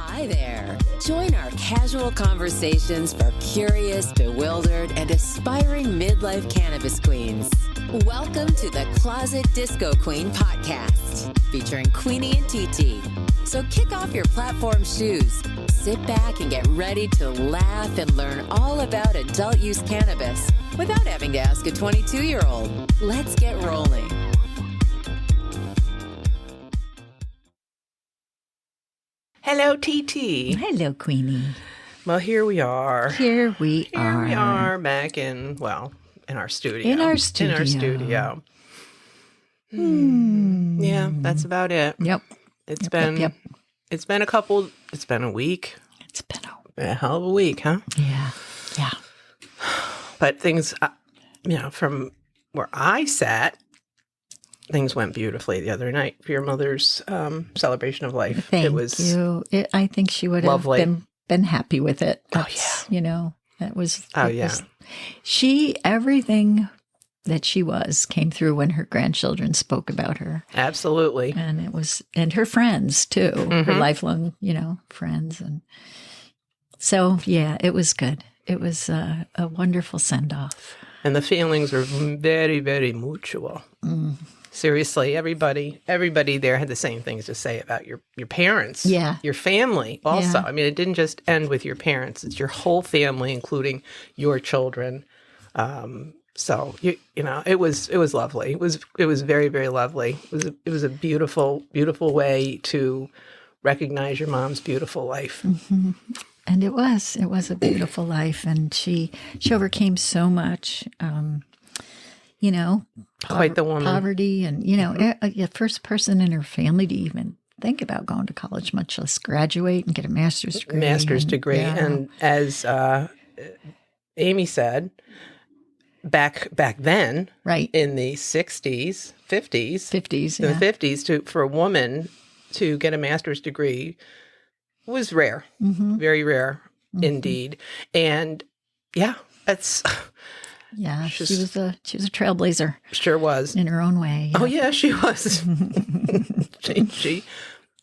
Hi there. Join our casual conversations for curious, bewildered, and aspiring midlife cannabis queens. Welcome to the Closet Disco Queen podcast, featuring Queenie and TT. So kick off your platform shoes, sit back and get ready to laugh and learn all about adult use cannabis without having to ask a 22-year-old. Let's get rolling. Hello, TT. Hello, Queenie. Well, here we are. Here we are back in our studio. In our studio. Yeah, that's about it. Yep. It's been a week. It's been a hell of a week, huh? Yeah. But things, from where I sat, things went beautifully the other night for your mother's celebration of life. Thank you. I think she would have been happy with it. That was. Everything that she came through when her grandchildren spoke about her. Absolutely. And her friends too, her lifelong, friends. And so, yeah, it was good. It was a wonderful send off. And the feelings were very, very mutual. Seriously, everybody there had the same things to say about your parents, your family also. Yeah. I mean, it didn't just end with your parents; it's your whole family, including your children. So it was lovely. It was very, very lovely. It was a beautiful, beautiful way to recognize your mom's beautiful life. Mm-hmm. And it was a beautiful life, and she overcame so much. Quite the woman. Poverty, and the first person in her family to even think about going to college, much less graduate and get a master's degree. And as Amy said, back then, right in the 60s, 50s, in the 50s, for a woman to get a master's degree was rare, very rare indeed. And that's. Yeah, she was a trailblazer. Sure was. In her own way. Yeah. Oh, yeah, she was.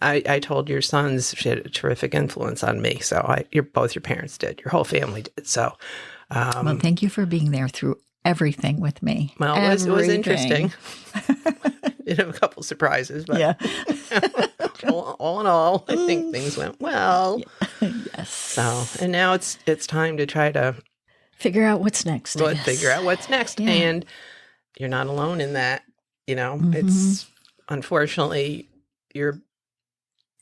I told your sons she had a terrific influence on me. So both your parents did. Your whole family did. So, well, thank you for being there through everything with me. Well, it was interesting. Did have a couple surprises, but all in all, I think things went well. Yes. So, and now it's time to try to figure out what's next. Yeah. And you're not alone in that. It's unfortunately your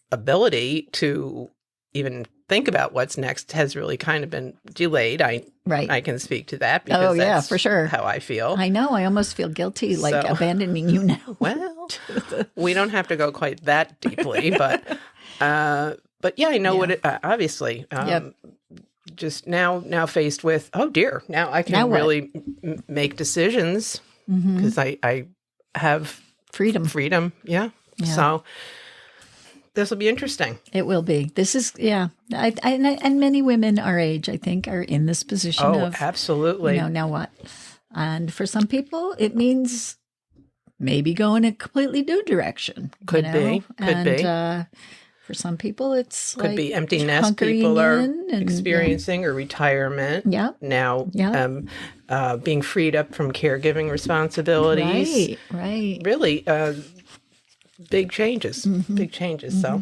ability to even think about what's next has really kind of been delayed. I can speak to that because that's for sure how I feel. I know. I almost feel guilty, abandoning you now. Well, we don't have to go quite that deeply, but yeah, I know what it, obviously, just now faced with, oh dear, now I can really make decisions because I have freedom. Yeah. So this will be interesting. It will be. This is, and many women our age, I think, are in this position of, absolutely. Now what? And for some people, it means maybe going a completely new direction. Could be. For some people, it's could be empty nest people are experiencing or retirement. Yeah. Now, being freed up from caregiving responsibilities. Right. Really, big changes. Big changes. So,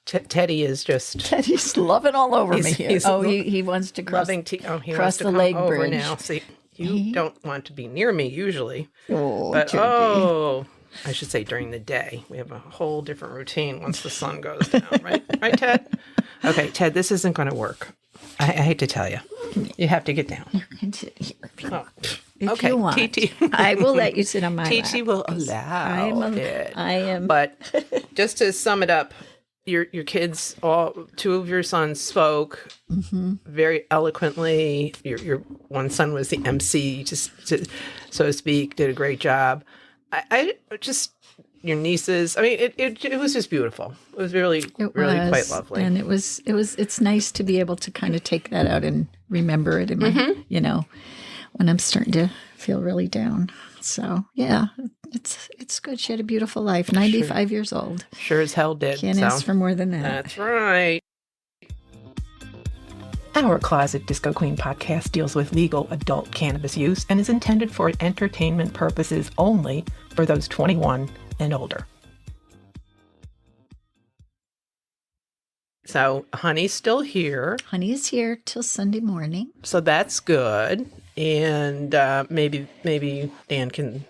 Teddy is Teddy's loving all over me here. He wants to cross the leg bridge now. See, you don't want to be near me usually. But I should say during the day. We have a whole different routine once the sun goes down, right? Right, Ted? Okay, Ted, this isn't going to work. I hate to tell you. You have to get down. You can sit here if you want. TT. I will let you sit on my lap. TT will allow it. I am. But just to sum it up, your kids, two of your sons spoke very eloquently. Your one son was the MC, so to speak, did a great job. I just, your nieces, I mean, it was just beautiful. It was really quite lovely. And it's nice to be able to kind of take that out and remember it in my, when I'm starting to feel really down. So yeah, it's good. She had a beautiful life. 95 years old. Sure as hell did. Can't ask for more than that. That's right. Our Closet Disco Queen podcast deals with legal adult cannabis use and is intended for entertainment purposes only for those 21 and older. So Honey's still here. Honey is here till Sunday morning. So that's good. And maybe Dan can,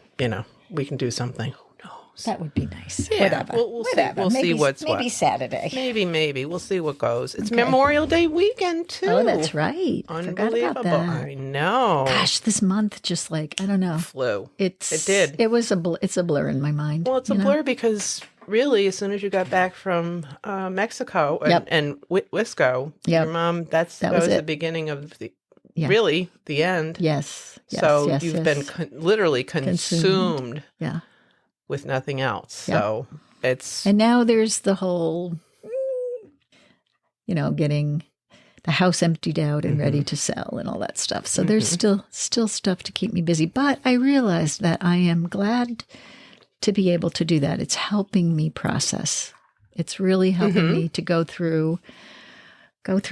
we can do something. Who knows? That would be nice. Yeah, Whatever. We'll Whatever. See. We'll see what's what. Maybe Saturday. Maybe. We'll see what goes. It's Memorial Day weekend, too. Oh, that's right. Unbelievable. Forgot about that. I know. Gosh, this month just I don't know. Flew. It did. It's a blur in my mind. Well, it's a blur because really, as soon as you got back from Mexico and Wisco, your mom, that was the beginning of really the end. Yes. So you've been literally consumed with nothing else. Yep. So it's... And now there's the whole, getting the house emptied out and ready to sell and all that stuff. So there's still stuff to keep me busy. But I realized that I am glad to be able to do that. It's helping me process. It's really helping me to go through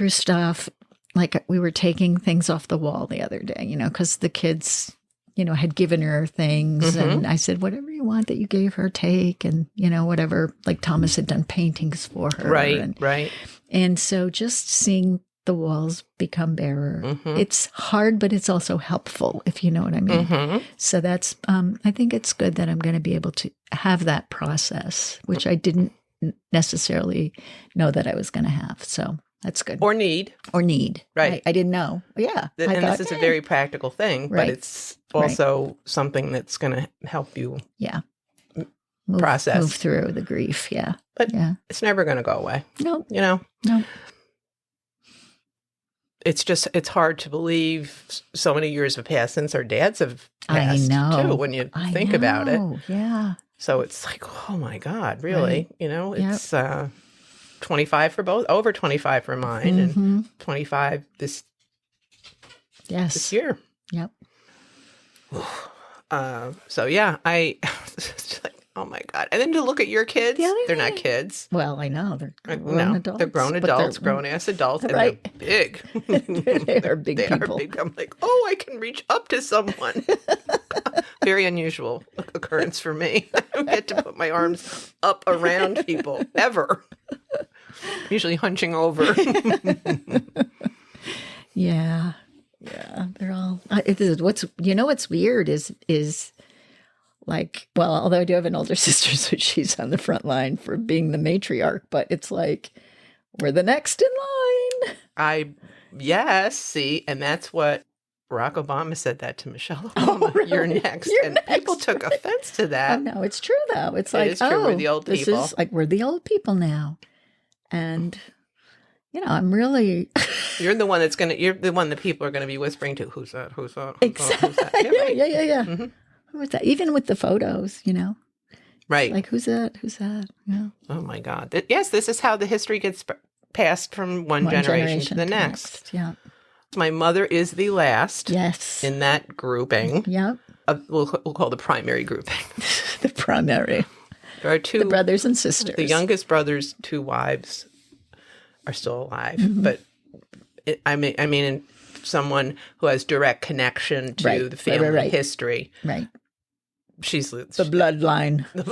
stuff. Like we were taking things off the wall the other day, because the kids, had given her things. And I said, whatever you want that you gave her, take. And, whatever, like Thomas had done paintings for her. Right. And so just seeing the walls become barer. It's hard, but it's also helpful, if you know what I mean. So that's, I think it's good that I'm going to be able to have that process, which I didn't necessarily know that I was going to have. So that's good. Or need. Right. I didn't know. Yeah. And this is a very practical thing, but it's also something that's going to help you process. Move through the grief. Yeah. But it's never going to go away. No. No. It's hard to believe so many years have passed since our dads have passed, too, when you think about it. Yeah. So it's like, oh my God, really? It's 25 for both, over 25 for mine, and 25 this year. Yep. So yeah, it's like, oh my God. And then to look at your kids, they're not kids. Well, I know. They're grown adults. They're grown adults, grown-ass adults, and they're big. They are big people. I'm like, I can reach up to someone. Very unusual occurrence for me. I don't get to put my arms up around people, ever. Usually hunching over. Yeah, they're all. What's weird is like, well, although I do have an older sister, so she's on the front line for being the matriarch, but it's like we're the next in line. See, and that's what Barack Obama said that to Michelle Obama. Oh, really? You're next. People took offense to that. Oh, no, it's true though. It's like, true. We're the old people. This is like we're the old people now, and I'm really. You're the one that people are gonna be whispering to. Who's that? Who's that? Exactly. Who's that? Yeah. Mm-hmm. Who was that? Even with the photos, Right. Like who's that? Who's that? Yeah. Oh my God. Yes, this is how the history gets passed from one generation to the next. Yeah. My mother is the last. Yes. In that grouping. Yep. We'll call the primary grouping. The primary. There are two. The brothers and sisters. The youngest brother's 2 wives are still alive, but I mean, someone who has direct connection to the family history. Right. She's the bloodline. The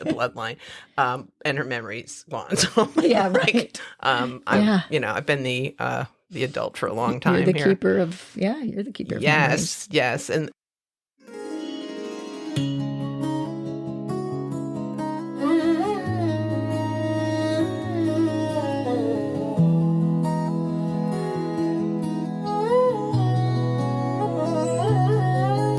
bloodline. And her memory's gone. So yeah, right. I've been the adult for a long time. You're the keeper of memories. Yes. And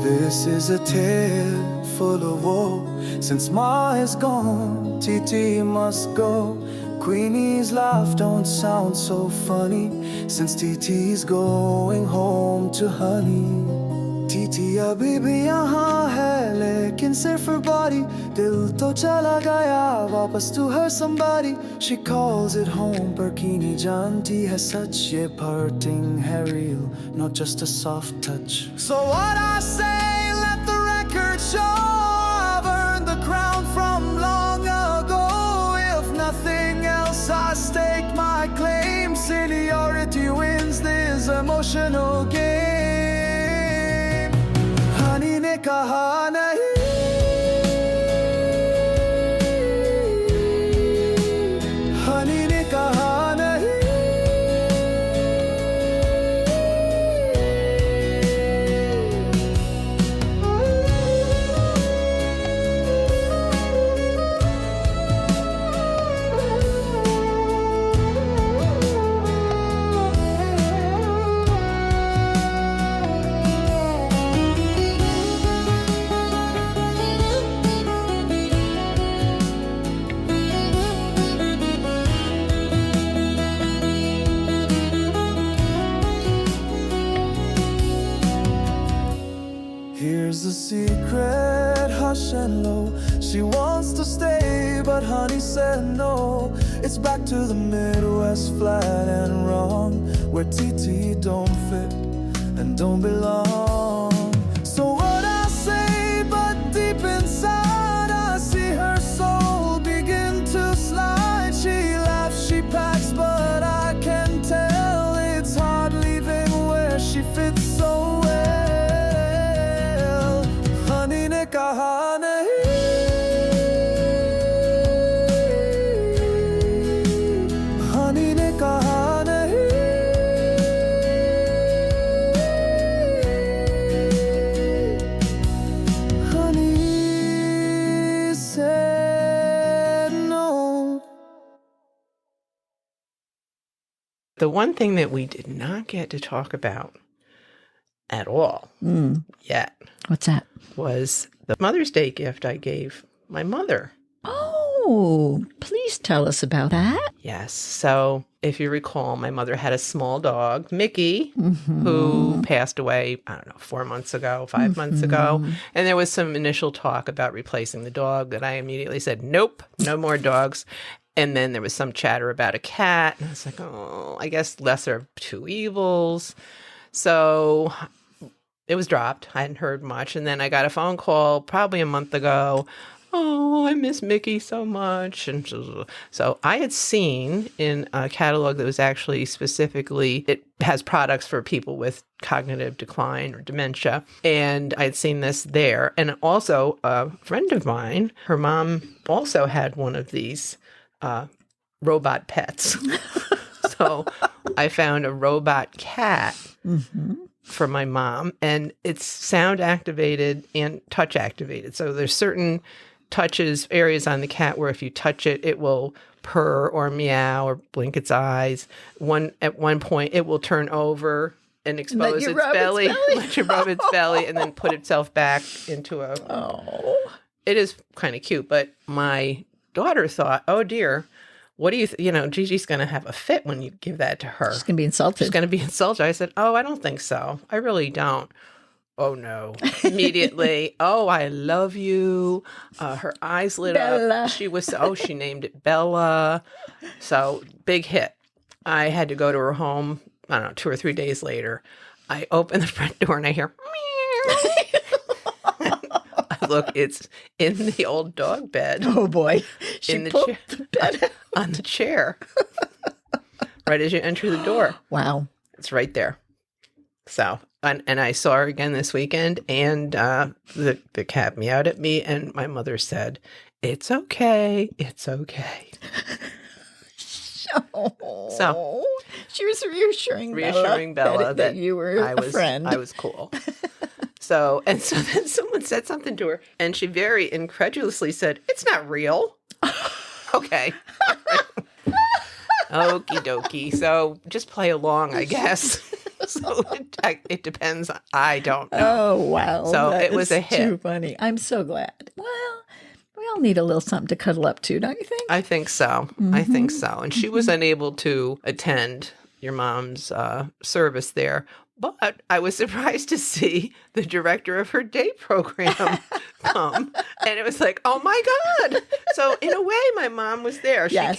this is a tale full of woe. Since Ma is gone, TT must go. Queenie's laugh don't sound so funny since TT's going home to honey. TT अभी भी यहाँ है लेकिन सिर्फ body. दिल तो चला गया वापस to her somebody. She calls it home पर Queenie जानती है सच ये parting है real, not just a soft touch. So what I say, let the record show I've earned the crown from long ago. If nothing else, I stake my claim. Seniority wins but honey said no. It's back to the Midwest, flat and wrong, where TT don't fit and don't belong. So what I say, but deep inside I see her soul begin to slide. She laughs, she packs, but I can tell it's hard leaving where she fits so well. Honey ne kaha nahi, honey ne kaha nahi, honey said no. The one thing that we did not get to talk about at all yet What's that? was the Mother's Day gift I gave my mother. Oh, please tell us about that. Yes. So if you recall, my mother had a small dog, Mickey, who passed away, I don't know, 4 months ago, 5 months ago. And there was some initial talk about replacing the dog that I immediately said, nope, no more dogs. And then there was some chatter about a cat. And I was like, oh, I guess lesser of two evils. So it was dropped. I hadn't heard much. And then I got a phone call probably a month ago. Oh, I miss Mickey so much. And so I had seen in a catalog that was actually specifically, it has products for people with cognitive decline or dementia. And I had seen this there. And also a friend of mine, her mom also had one of these robot pets. So I found a robot cat for my mom, and it's sound activated and touch activated. So there's certain touches, areas on the cat where if you touch it, it will purr or meow or blink its eyes. At one point, it will turn over and expose its belly, let you rub its belly, and then put itself back into a... Oh. It is kind of cute, but my daughter thought, oh dear, what do you, Gigi's going to have a fit when you give that to her. She's going to be insulted. She's going to be insulted. I said, oh, I don't think so. I really don't. Oh, no. Immediately, oh, I love you. Her eyes lit up. She named it Bella. So big hit. I had to go to her home, I don't know, 2 or 3 days later. I open the front door and I hear, meow. Look, it's in the old dog bed. Oh boy. She in the pulled the bed out. On the chair. Right as you enter the door. Wow. It's right there. So, and I saw her again this weekend, and the cat meowed at me, and my mother said, it's okay. It's okay. So she was reassuring Bella that you were a friend. I was cool. So then someone said something to her, and she very incredulously said, it's not real. Okay. Okie dokie. So just play along, I guess. So it depends. I don't know. Oh, wow. So it was a hit. Too funny. I'm so glad. Well, we all need a little something to cuddle up to, don't you think? I think so. I think so. And she was unable to attend your mom's service there. But I was surprised to see the director of her day program come. And it was like, oh my God. So in a way, my mom was there. Yes.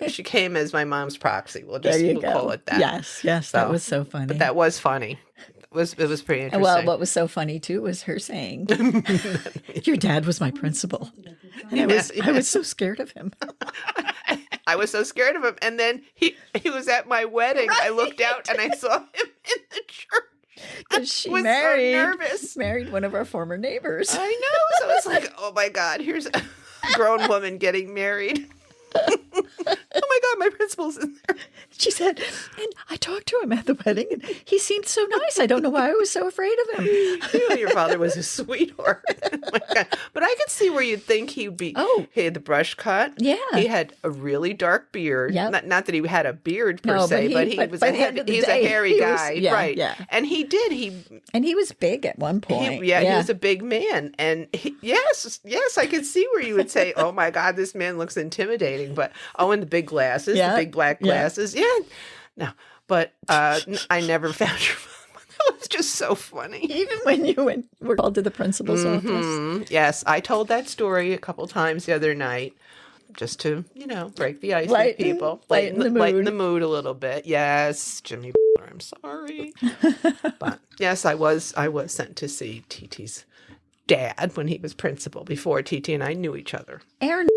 She came as my mom's proxy. We'll call it that. Yes, so, that was so funny. But that was funny. It was pretty interesting. Well, what was so funny too was her saying, your dad was my principal. And I was so scared of him. I was so scared of him. And then he was at my wedding. Right. I looked out and I saw him in the church. Because she so nervous. Married one of our former neighbors. I know. So it's like, oh my God, here's a grown woman getting married. Oh my God, my principal's in there. She said, and I talked to him at the wedding, and he seemed so nice. I don't know why I was so afraid of him. Your father was a sweetheart. Oh my God. But I could see where you'd think he'd be. Oh, he had the brush cut. Yeah, he had a really dark beard. Yep. Not that he had a beard per se, but he was he's a hairy guy, right? Yeah. And he was big at one point. He was a big man, and yes, I could see where you would say, "Oh my God, this man looks intimidating." But and the big glasses, the big black glasses. Yeah. No, but I never found your mom. That was just so funny. Even when you were called to the principal's office. Yes, I told that story a couple times the other night. just to, break the ice with people. Lighten the mood a little bit. Yes, Jimmy, I'm sorry. But yes, I was sent to see TT's dad when he was principal before TT and I knew each other. Aaron.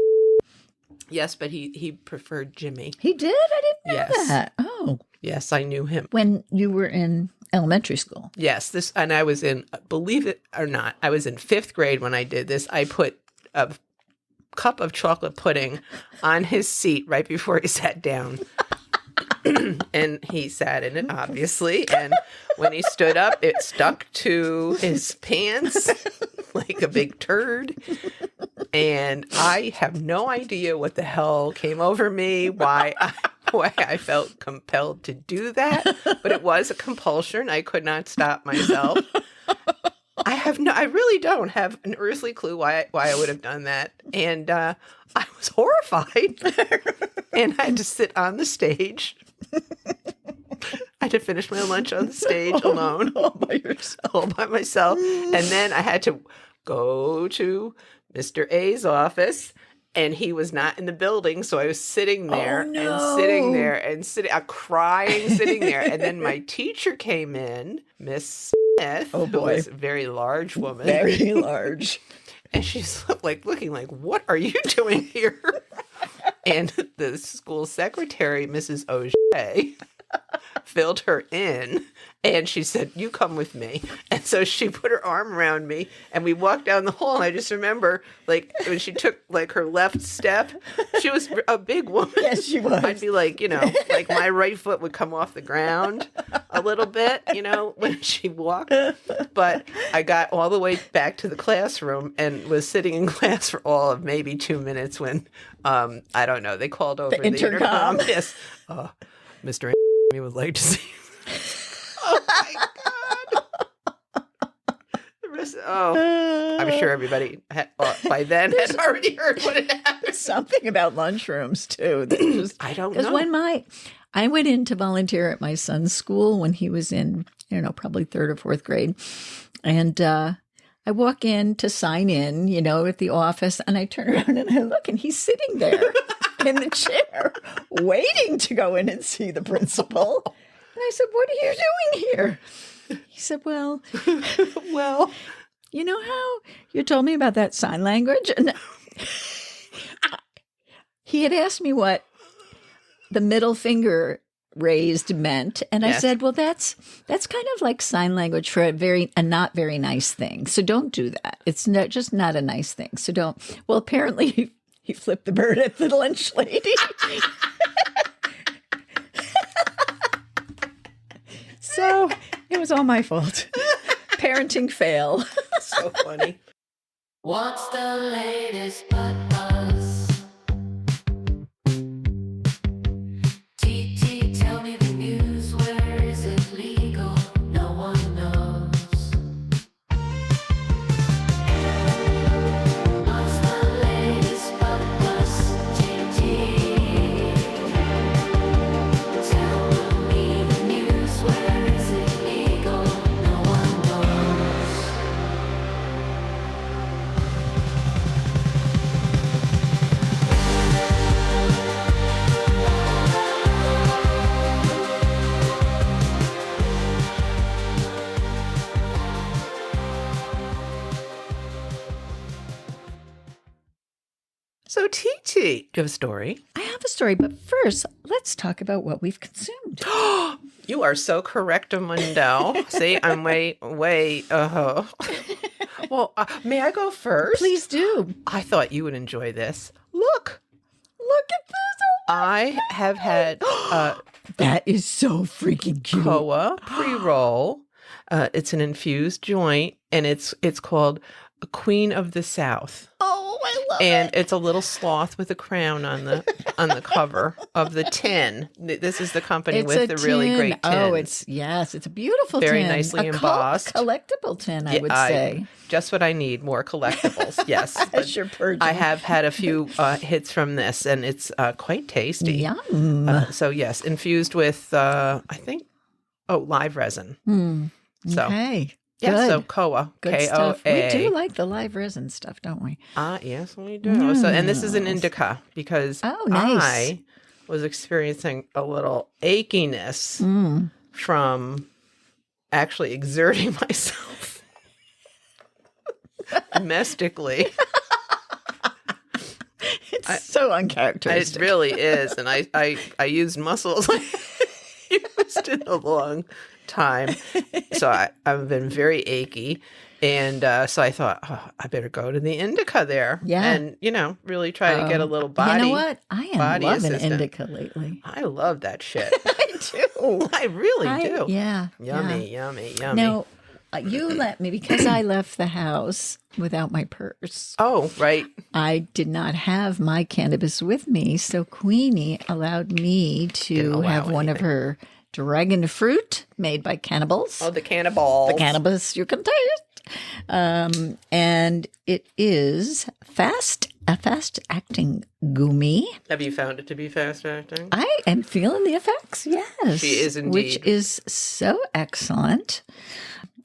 Yes, but he preferred Jimmy. He did? I didn't know that. Oh. Yes, I knew him. When you were in elementary school. Yes, and I was in, believe it or not, I was in 5th grade when I did this. I put a cup of chocolate pudding on his seat right before he sat down. And he sat in it, obviously. And when he stood up, it stuck to his pants like a big turd. And I have no idea what the hell came over me, why I felt compelled to do that. But it was a compulsion. I could not stop myself. I really don't have an earthly clue why I would have done that. And I was horrified. And I had to sit on the stage. I had to finish my lunch on the stage alone. All by yourself. All by myself. And then I had to go to Mr. A's office. And he was not in the building, so I was sitting there and sitting there and crying, sitting there. And then my teacher came in, Miss Smith, who was a very large woman. Very large. And she's looking like, what are you doing here? And the school secretary, Mrs. O'Shea, filled her in. And she said, you come with me. And so she put her arm around me and we walked down the hall. And I just remember when she took her left step, she was a big woman. Yes, she was. I'd be my right foot would come off the ground a little bit, when she walked. But I got all the way back to the classroom and was sitting in class for all of maybe 2 minutes when, I don't know, they called over the intercom. Yes. Mr. we would like to see you. Oh my God. I'm sure everybody by then had already heard what had happened. Something about lunchrooms too. I don't know. Because when I went in to volunteer at my son's school when he was in, probably 3rd or 4th grade. And I walk in to sign in, at the office, and I turn around and I look, and he's sitting there in the chair waiting to go in and see the principal. And I said, what are you doing here? He said, well, you know how you told me about that sign language? And he had asked me what the middle finger raised meant. And I said, well, that's kind of like sign language for a not very nice thing. So don't do that. It's just not a nice thing. So don't. Well, apparently he flipped the bird at the lunch lady. So it was all my fault. Parenting fail. So funny. What's the latest but buzz? TT, tell me the news. Where is it legal? No one knows. What's the latest but buzz? TT, tell me the news. Where is it legal? No one knows. So TT, do you have a story? I have a story, but first, let's talk about what we've consumed. You are so correctamundo. See, I'm way. Well, may I go first? Please do. I thought you would enjoy this. Look Look at this. Oh, I have had that is so freaking cute. Koa pre-roll. It's an infused joint, and it's called Queen of the South. Oh, I love And it. it's a little sloth with a crown on the cover of the tin. This is the company It's with a the really tin. great tin. Oh, it's a beautiful Very tin. nicely A embossed. collectible tin, I would say. Just what I need, more collectibles. Yes. That's your purge. I have had a few hits from this, and it's quite tasty. Yum. So, yes, infused with, I think, live resin. So, Okay. Yeah, Good. so COA, Good K-O-A. stuff. We do like the live resin stuff, don't we? Yes, we do. So, and this is an indica because nice. I was experiencing a little achiness from actually exerting myself domestically. It's so uncharacteristic. It really is. And I used muscles I used in a long time. So I've been very achy. And so I thought, I better go to the indica there. Yeah. And, really try to get a little body. You know what? I am loving assistant. indica lately. I love that shit. I do. I really do. Yeah. Yummy. Now, you let me, because I left the house without my purse. Oh, right. I did not have my cannabis with me. So Queenie allowed me to have one of her dragon fruit made by Cannibals. Oh, the cannibals. The cannabis you can taste. And it is a fast-acting gummy. Have you found it to be fast-acting? I am feeling the effects, yes. She is indeed. Which is so excellent.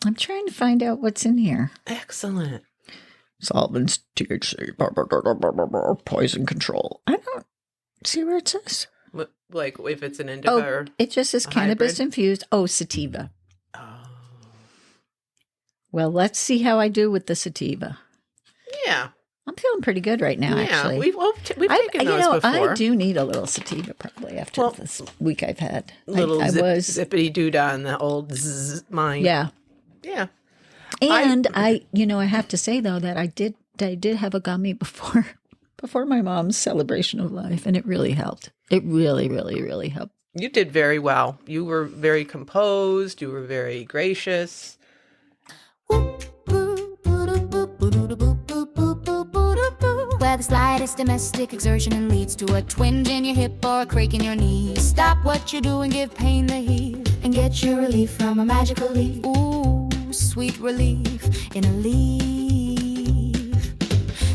I'm trying to find out what's in here. Excellent. Solvents, THC, poison control. I don't see where it says. Like if it's an indica or it just says cannabis hybrid? infused. Oh, sativa. Oh. Well, let's see how I do with the sativa. Yeah. I'm feeling pretty good right now, actually. We've taken those before. I do need a little sativa probably after this week I've had. Little zippity doodah in the old zzz mind. Yeah. Yeah. And I have to say though that I did have a gummy before my mom's celebration of life, and it really helped. It really, really, really helped. You did very well. You were very composed. You were very gracious. Where the slightest domestic exertion leads to a twinge in your hip or a creak in your knee. Stop what you're doing, give pain the heat, and get your relief from a magical leaf. Ooh, sweet relief in a leaf.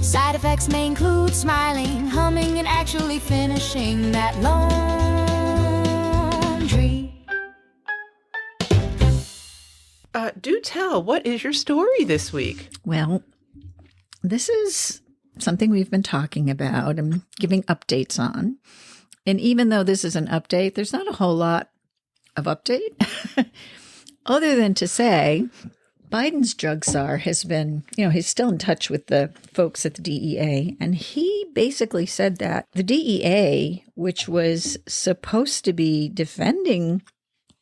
Side effects may include smiling, humming, and actually finishing that laundry. Do tell, what is your story this week? Well, this is something we've been talking about and giving updates on. And even though this is an update, there's not a whole lot of update other than to say Biden's drug czar has been, he's still in touch with the folks at the DEA. And he basically said that the DEA, which was supposed to be defending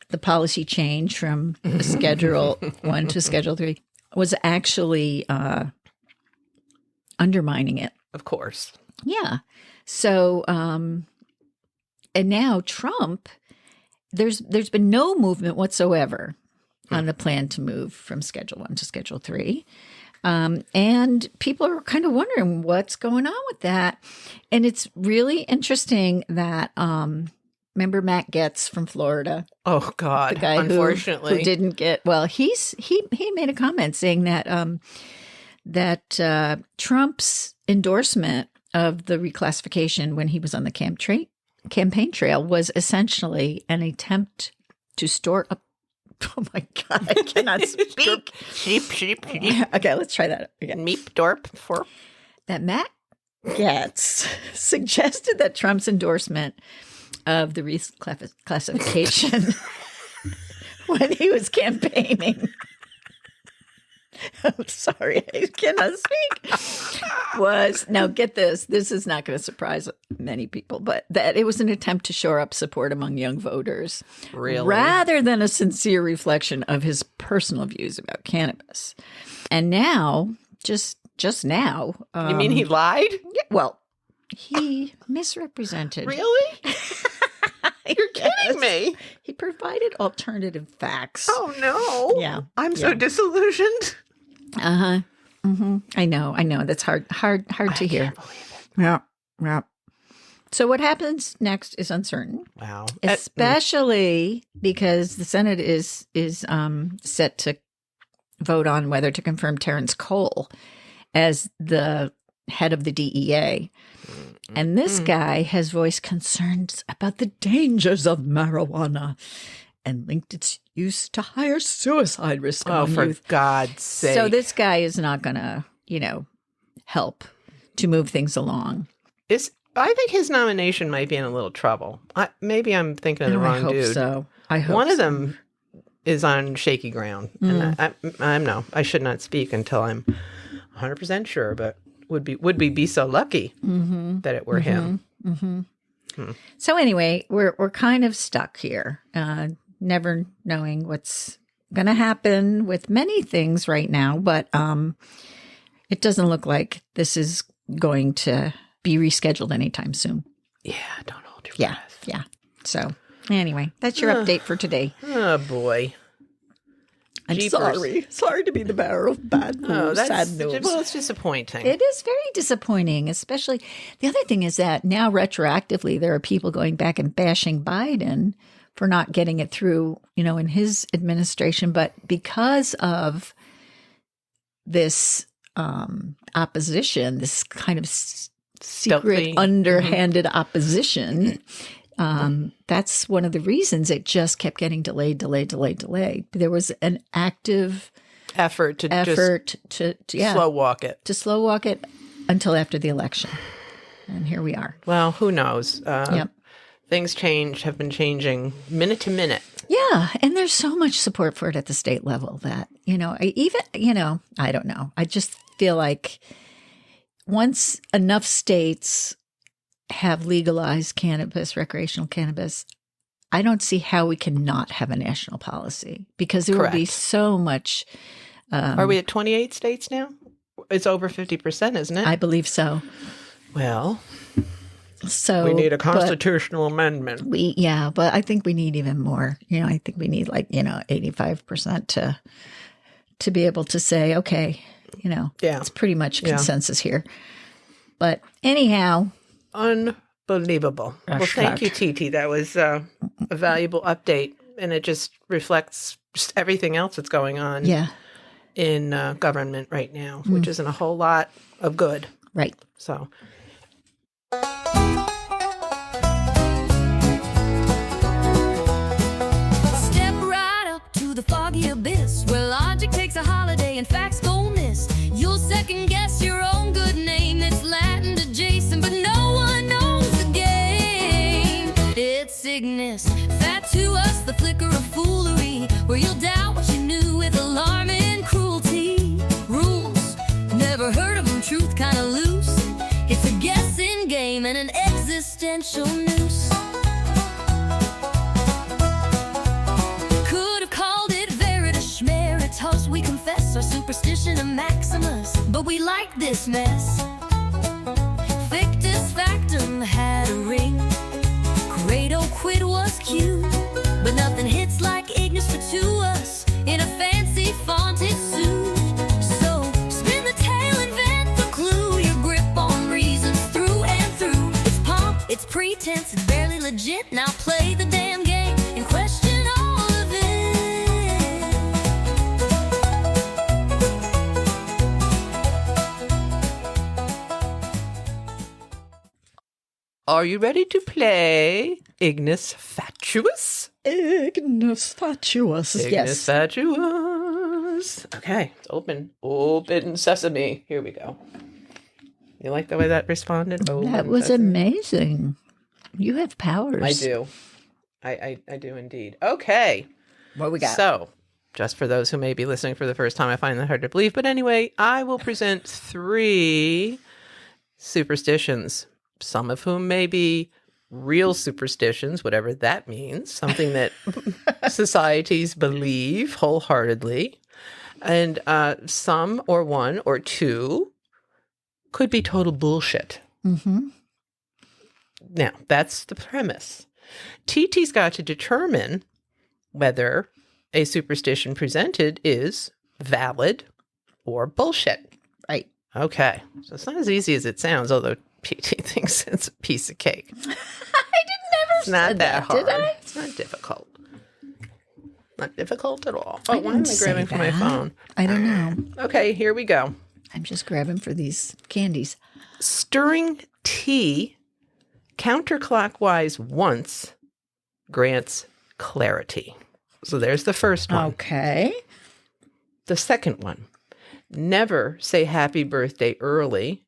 the policy change from Schedule 1 to Schedule 3, was actually undermining it. Of course. Yeah. So, and now Trump, there's been no movement whatsoever on the plan to move from Schedule 1 to Schedule 3. And people are kind of wondering what's going on with that. And it's really interesting that, remember Matt Getz from Florida? Oh God! The guy unfortunately who didn't get well. He made a comment saying that Trump's endorsement of the reclassification when he was on the campaign trail was essentially an attempt to store up. Oh my God! I cannot speak. Sheep. Okay, let's try that again. Meep dorp for That Matt Getz suggested that Trump's endorsement of the reclassification when he was campaigning. I'm sorry, I cannot speak. Now get this. This is not going to surprise many people, but that it was an attempt to shore up support among young voters, really, rather than a sincere reflection of his personal views about cannabis. And now, just now, you mean he lied? Yeah, well, he misrepresented. Really? You're kidding me. He provided alternative facts. Oh no. Yeah. I'm so disillusioned. Uh-huh. Mm-hmm. I know. That's hard to hear. Can't believe it. Yeah. So what happens next is uncertain. Wow. Especially because the Senate is set to vote on whether to confirm Terrence Cole as the head of the DEA. And this guy has voiced concerns about the dangers of marijuana and linked its used to higher suicide risk Oh, among for youth. God's sake. So this guy is not going to, help to move things along. I think his nomination might be in a little trouble. Maybe I'm thinking of the wrong dude. So. I hope One of them is on shaky ground. And I should not speak until I'm 100% sure, but would we be so lucky that it were him? So anyway, we're kind of stuck here, never knowing what's going to happen with many things right now, but it doesn't look like this is going to be rescheduled anytime soon. Yeah, don't hold your breath. Yeah. So anyway, that's your update for today. Oh, boy. I'm Jeepers. sorry to be the bearer of bad news, sad news. Well, it's disappointing. It is very disappointing, especially the other thing is that now retroactively there are people going back and bashing Biden for not getting it through, in his administration. But because of this opposition, this kind of secret, underhanded opposition, that's one of the reasons it just kept getting delayed. There was an active effort to slow walk it until after the election, and here we are. Well, who knows? Things have been changing minute to minute. Yeah, and there's so much support for it at the state level that I don't know. I just feel like once enough states have legalized cannabis, recreational cannabis, I don't see how we cannot have a national policy because there will be so much. Are we at 28 states now? It's over 50%, isn't it? I believe so. Well, so we need a constitutional amendment. But I think we need even more. I think we need 85% to be able to say, okay, it's pretty much consensus here. But anyhow. Unbelievable. Well, thank you, TT. That was a valuable update, and it just reflects just everything else that's going on in government right now, which isn't a whole lot of good. Right. So. Step right up to the foggy abyss where logic takes a holiday and facts go miss. You'll second guess your own good name that's Latin to Jason, but no one knows the game. It's Cygnus, fat to us, the flicker of foolery, where you'll doubt what you knew with alarming cruelty. Rules, never heard of them, truth kinda loose. It's a guessing game and an existential noose. Could have called it Veritas Schmeritas. We confess our superstition of Maximus, but we like this mess. Fictus factum had a ring. Credo quid was cute, but nothing hits like Ignis Fatuus in a fancy fonted suit. So spin the tale, invent the clue. Your grip on reasons through and through. It's pomp, it's pretense, it's barely legit. Now play the damn game and question all of it. Are you ready to play Ignis Fatuus? Ignis Fatuus. Ignis Fatuus. Okay, it's open. Open sesame. Here we go. You like the way that responded? That was amazing. You have powers. I do. I do indeed. Okay. What we got? So, just for those who may be listening for the first time, I find that hard to believe. But anyway, I will present 3 superstitions, some of whom may be real superstitions, whatever that means, something that societies believe wholeheartedly. And some or 1 or 2 could be total bullshit. Mm-hmm. Now, that's the premise. TT's got to determine whether a superstition presented is valid or bullshit. Right. Okay. So it's not as easy as it sounds, although TT thinks it's a piece of cake. I never It's not that hard. did I? It's not difficult. Not difficult at all. Oh, why am I grabbing for my phone? I don't know. Okay, here we go. I'm just grabbing for these candies. Stirring tea counterclockwise once grants clarity. So there's the first one. Okay. The second one, never say happy birthday early.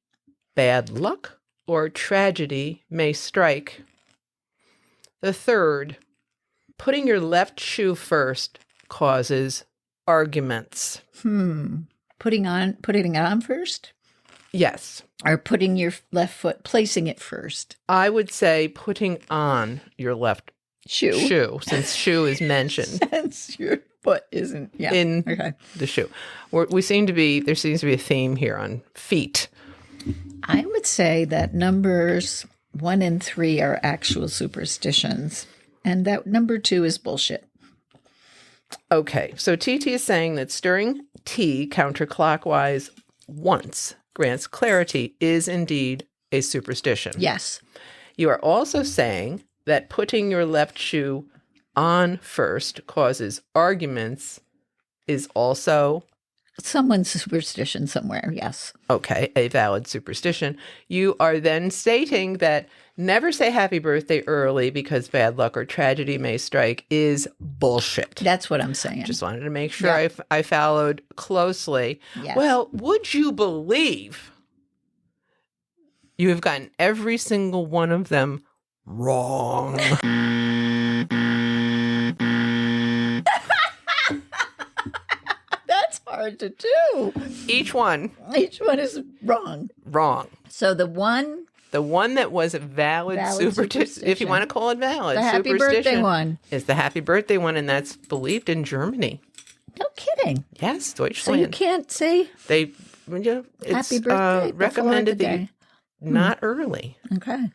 Bad luck or tragedy may strike. The third, putting your left shoe first causes arguments. Putting it on first? Yes. Or putting your left foot, placing it first? I would say putting on your left shoe, since shoe is mentioned. Since your foot isn't in the shoe. There seems to be a theme here on feet. I would say that numbers 1 and 3 are actual superstitions, and that number 2 is bullshit. Okay, so TT is saying that stirring tea counterclockwise once grants clarity is indeed a superstition. Yes. You are also saying that putting your left shoe on first causes arguments is also someone's superstition somewhere, yes. Okay, a valid superstition. You are then stating that never say happy birthday early because bad luck or tragedy may strike is bullshit. That's what I'm saying. Just wanted to make sure I followed closely. Yes. Well, would you believe you have gotten every single one of them wrong? That's hard to do. Each one is wrong. Wrong. So the one that was a valid superstition, if you want to call it valid, the happy birthday one, is the happy birthday one, and that's believed in Germany. No kidding. Yes, Deutschland. So you can't say it's happy birthday recommended that you not early. Okay.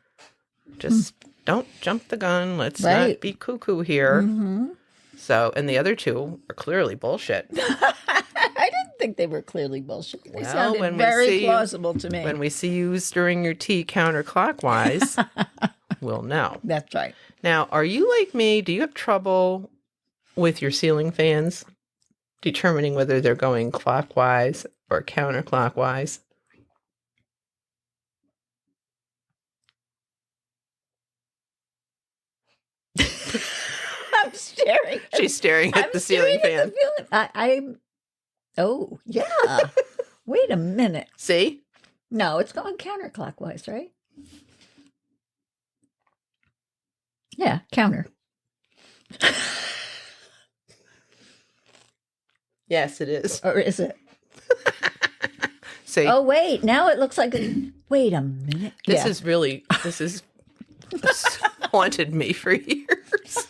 Just don't jump the gun. Let's not be cuckoo here. Mm-hmm. So, and the other two are clearly bullshit. I didn't think they were clearly bullshit. They sounded very plausible to me. When we see you stirring your tea counterclockwise, we'll know. That's right. Now, are you like me? Do you have trouble with your ceiling fans determining whether they're going clockwise or counterclockwise? I'm staring. She's staring at the ceiling fan. Oh, yeah. Wait a minute. See? No, it's going counterclockwise, right? Yeah, counter. Yes, it is. Or is it? See? Oh, wait. Now it looks like wait a minute. This is haunted me for years.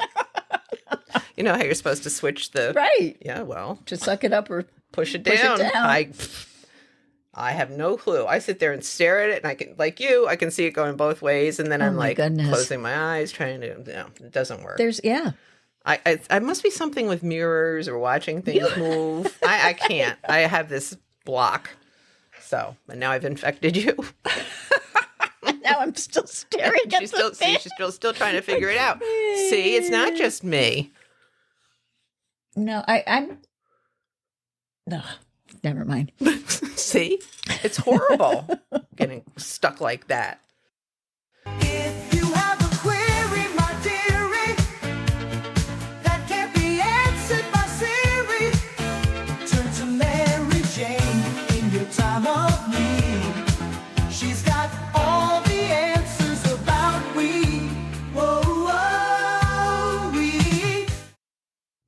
You know how you're supposed to switch the... Right. Yeah, well... To suck it up or push it down. I have no clue. I sit there and stare at it, and I can, like you, I can see it going both ways, and then I'm like closing my eyes, trying to... No, it doesn't work. I must be something with mirrors or watching things move. I can't. I have this block. So, and now I've infected you. Now I'm still staring at the thing. She's still trying to figure it out. See, it's not just me. No, I'm... No, never mind. See? It's horrible getting stuck like that. If you have a query, my dearie, that can't be answered by Siri, turn to Mary Jane in your time of need. She's got all the answers about we.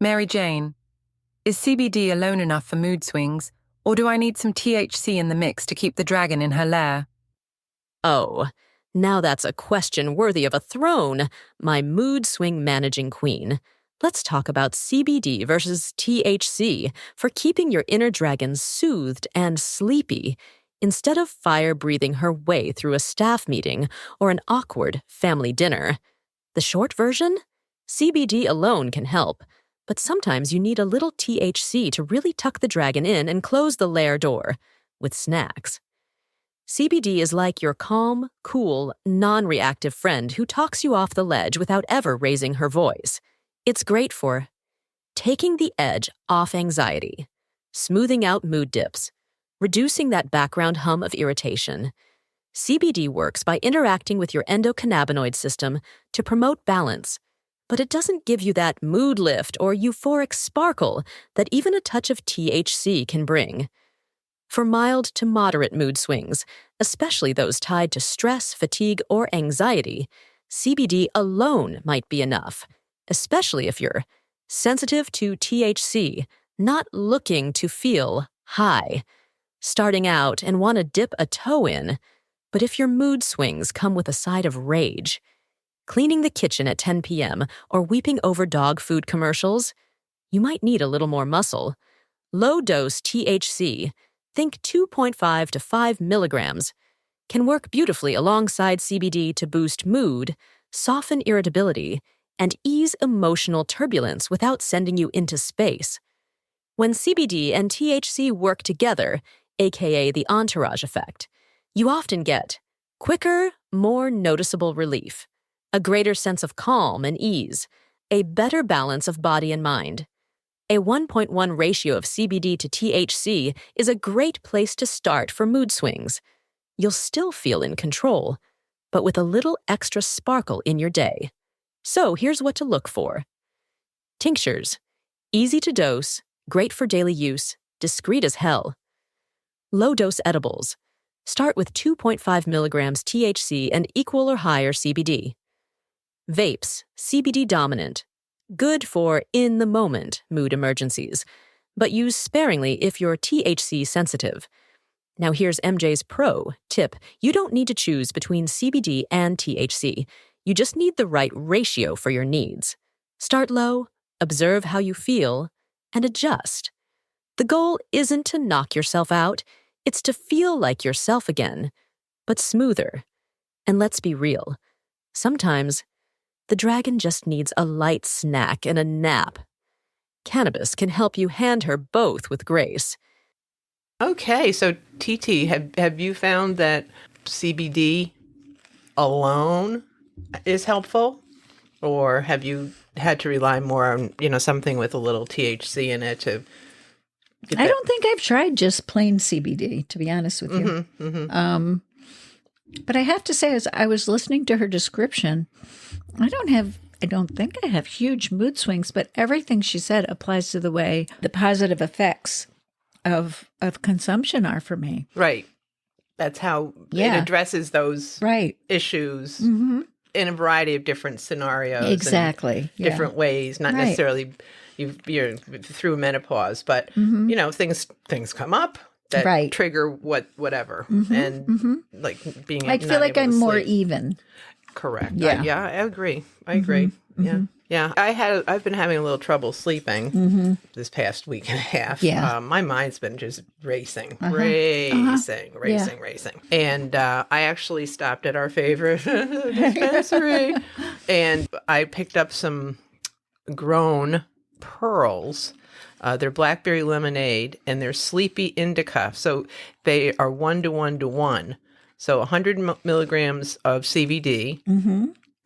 Mary Jane, is CBD alone enough for mood swings, or do I need some THC in the mix to keep the dragon in her lair? Oh, now that's a question worthy of a throne, my mood swing managing queen. Let's talk about CBD versus THC for keeping your inner dragon soothed and sleepy instead of fire-breathing her way through a staff meeting or an awkward family dinner. The short version? CBD alone can help, but sometimes you need a little THC to really tuck the dragon in and close the lair door with snacks. CBD is like your calm, cool, non-reactive friend who talks you off the ledge without ever raising her voice. It's great for taking the edge off anxiety, smoothing out mood dips, reducing that background hum of irritation. CBD works by interacting with your endocannabinoid system to promote balance, but it doesn't give you that mood lift or euphoric sparkle that even a touch of THC can bring. For mild to moderate mood swings, especially those tied to stress, fatigue, or anxiety, CBD alone might be enough, especially if you're sensitive to THC, not looking to feel high, starting out and want to dip a toe in, but if your mood swings come with a side of rage, cleaning the kitchen at 10 p.m. or weeping over dog food commercials, you might need a little more muscle. Low-dose THC, think 2.5 to 5 milligrams, can work beautifully alongside CBD to boost mood, soften irritability, and ease emotional turbulence without sending you into space. When CBD and THC work together, aka the entourage effect, you often get quicker, more noticeable relief, a greater sense of calm and ease, a better balance of body and mind. A 1.1 ratio of CBD to THC is a great place to start for mood swings. You'll still feel in control, but with a little extra sparkle in your day. So here's what to look for. Tinctures. Easy to dose, great for daily use, discreet as hell. Low-dose edibles. Start with 2.5 milligrams THC and equal or higher CBD. Vapes, CBD dominant. Good for in-the-moment mood emergencies, but use sparingly if you're THC sensitive. Now here's MJ's pro tip. You don't need to choose between CBD and THC. You just need the right ratio for your needs. Start low, observe how you feel, and adjust. The goal isn't to knock yourself out, it's to feel like yourself again, but smoother. And let's be real. Sometimes, the dragon just needs a light snack and a nap. Cannabis can help you hand her both with grace. Okay, so TT, have you found that CBD alone is helpful? Or have you had to rely more on, something with a little THC in it to get I don't think I've tried just plain CBD, to be honest with you. But I have to say, as I was listening to her description, I don't think I have huge mood swings, but everything she said applies to the way the positive effects of consumption are for me. Right. That's how it addresses those issues in a variety of different scenarios. Exactly. Different ways, not necessarily you're through menopause, but, things come up that trigger whatever. And like being I feel like I'm more even. Correct. Yeah. I agree. Yeah. I've been having a little trouble sleeping this past week and a half. Yeah. My mind's been just racing. And I actually stopped at our favorite dispensary and I picked up some grown pearls. They're blackberry lemonade and they're sleepy indica. So they are 1:1:1. So 100 milligrams of CBD,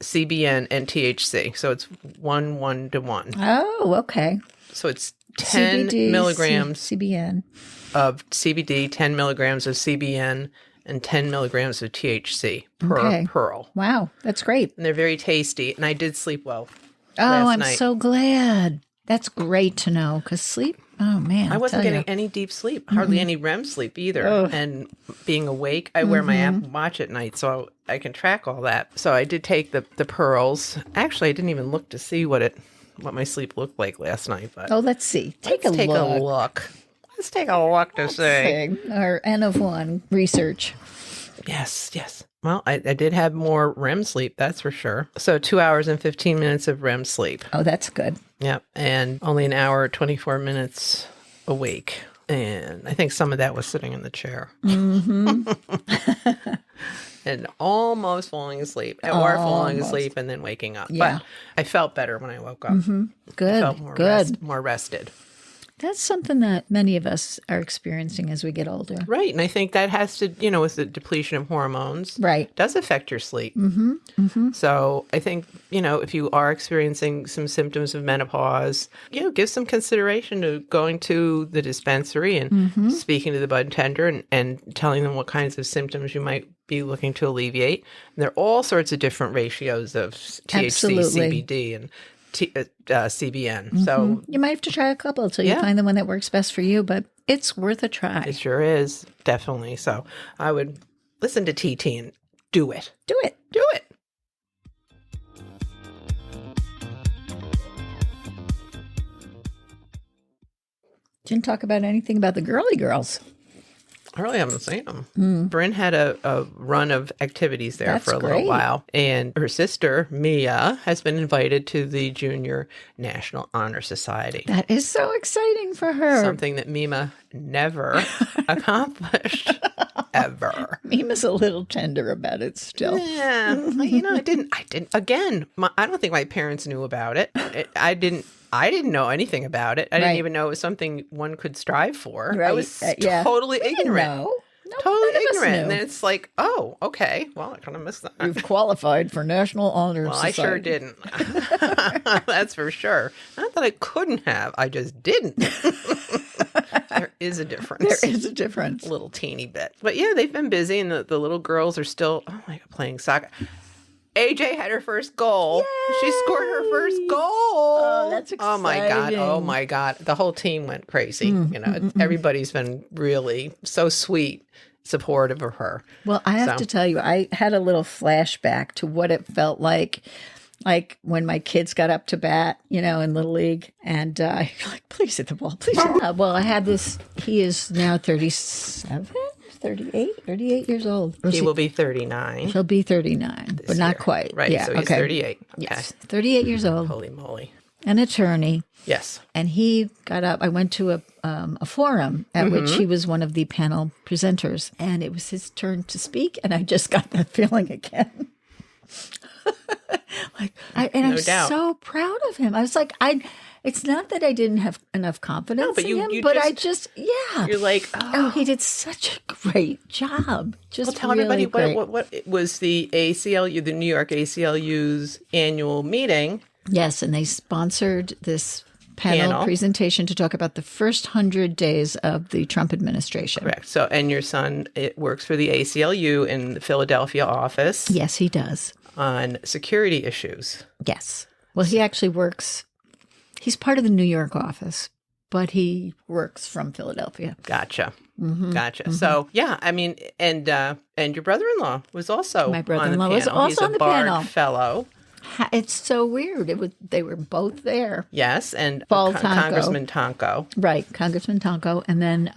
CBN, and THC. So it's 1:1:1. Oh, okay. So it's 10 CBD, milligrams CBN of CBD, 10 milligrams of CBN, and 10 milligrams of THC per pearl. Wow, that's great. And they're very tasty. And I did sleep well last night. I'm so glad. That's great to know because sleep, oh man. I wasn't getting any deep sleep, hardly any REM sleep either. And being awake, I wear my Apple Watch at night so I can track all that. So I did take the pearls. Actually, I didn't even look to see what my sleep looked like last night. But let's see. Let's take a look. Let's take a look to see. Our N of 1 research. Yes. Well, I did have more REM sleep, that's for sure. So 2 hours and 15 minutes of REM sleep. Oh, that's good. Yep. And only an hour, 24 minutes awake. And I think some of that was sitting in the chair. And almost falling asleep. Or falling asleep and then waking up. Yeah. But I felt better when I woke up. Good. I felt more rested. That's something that many of us are experiencing as we get older. Right. And I think that has to, with the depletion of hormones, right, does affect your sleep. Mm-hmm. Mm-hmm. So I think, if you are experiencing some symptoms of menopause, give some consideration to going to the dispensary and speaking to the bud tender and telling them what kinds of symptoms you might be looking to alleviate. And there are all sorts of different ratios of THC, Absolutely. CBD, and CBN. So you might have to try a couple until you find the one that works best for you, but it's worth a try. It sure is, definitely. So I would listen to TT and do it. Do it. Do it. Didn't talk about anything about the girly girls. I really haven't seen them. Bryn had a run of activities there for a little while. And her sister, Mia, has been invited to the Junior National Honor Society. That is so exciting for her. Something that Mima never accomplished, ever. Mima's a little tender about it still. Yeah. I didn't, again, I don't think my parents knew about it. I didn't know anything about it. I didn't even know it was something one could strive for. Right. I was totally ignorant. No, totally ignorant. And then it's like, oh, okay. Well, I kind of missed that. You've qualified for National Honor Society. I sure didn't. That's for sure. Not that I couldn't have. I just didn't. There is a difference. There is a difference. A little teeny bit. But yeah, they've been busy, and the little girls are still, playing soccer. AJ had her first goal. Yay! She scored her first goal. Oh, that's exciting. Oh my God. The whole team went crazy. Everybody's been really so sweet, supportive of her. Well, I have to tell you, I had a little flashback to what it felt like when my kids got up to bat, in Little League, and you're like, please hit the ball, please. Well, I had this, he is now 37? 38 years old. He will be 39. He'll be 39, but not quite. Right, so he's 38. Okay. Yes, 38 years old. Holy moly. An attorney. Yes. And he got up. I went to a forum at which he was one of the panel presenters, and it was his turn to speak, and I just got that feeling again. I'm so proud of him. I was like, it's not that I didn't have enough confidence in him, but I just, You're like, oh, he did such a great job. Just tell really everybody what was the ACLU, the New York ACLU's annual meeting. Yes, and they sponsored this panel presentation to talk about the first 100 days of the Trump administration. Correct. So, and your son works for the ACLU in the Philadelphia office. Yes, he does. On security issues. Yes. Well, he actually works. He's part of the New York office, but he works from Philadelphia. Gotcha. Gotcha. So, and your brother-in-law was also My brother-in-law on the was panel. also on the Bard panel. Fellow. It's so weird. They were both there. Yes, and Congressman Tonko. Right, Congressman Tonko, and then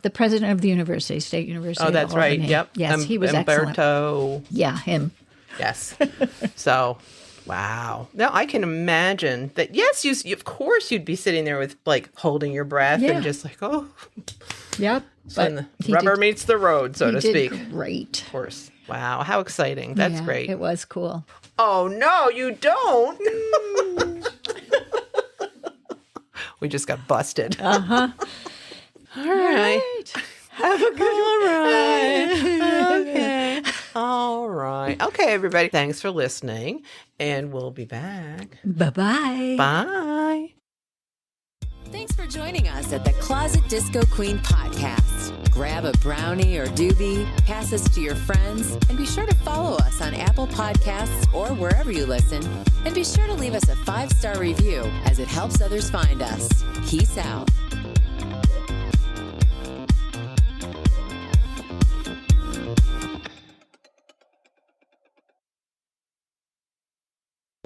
the president of the university, State University. Oh, that's right. Yep. Yes, he was Umberto. Excellent. Yeah, him. Yes. So, wow. Now I can imagine that. Yes, of course you'd be sitting there with like holding your breath and just like, oh. Yep. So the rubber meets the road, so to speak. Great. Of course. Wow. How exciting. That's great. It was cool. Oh, no, you don't. We just got busted. Uh-huh. All right. Have a good one. Okay. All right. Okay, everybody. Thanks for listening, and we'll be back. Bye-bye. Bye. Thanks for joining us at the Closet Disco Queen podcast. Grab a brownie or doobie, pass us to your friends, and be sure to follow us on Apple Podcasts or wherever you listen. And be sure to leave us a 5-star review as it helps others find us. Peace out.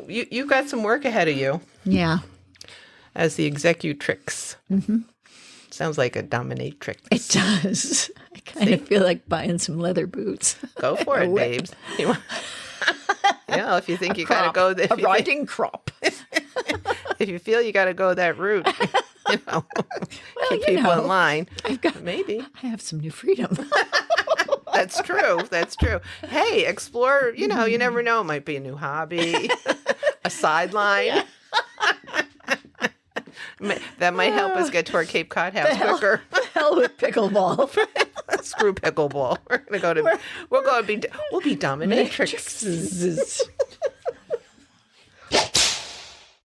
You've got some work ahead of you. Yeah. As the executrix. Sounds like a dominatrix. It does. I kind of feel like buying some leather boots. Go for it, babes. If you think you got to go there. A riding crop. If you feel you got to go that route, keep people in line. Maybe. I have some new freedom. That's true. That's true. Hey, explore, you never know. It might be a new hobby, a sideline. That might help us get to our Cape Cod house quicker. Hell with pickleball. Screw pickleball. We'll be dominatrix.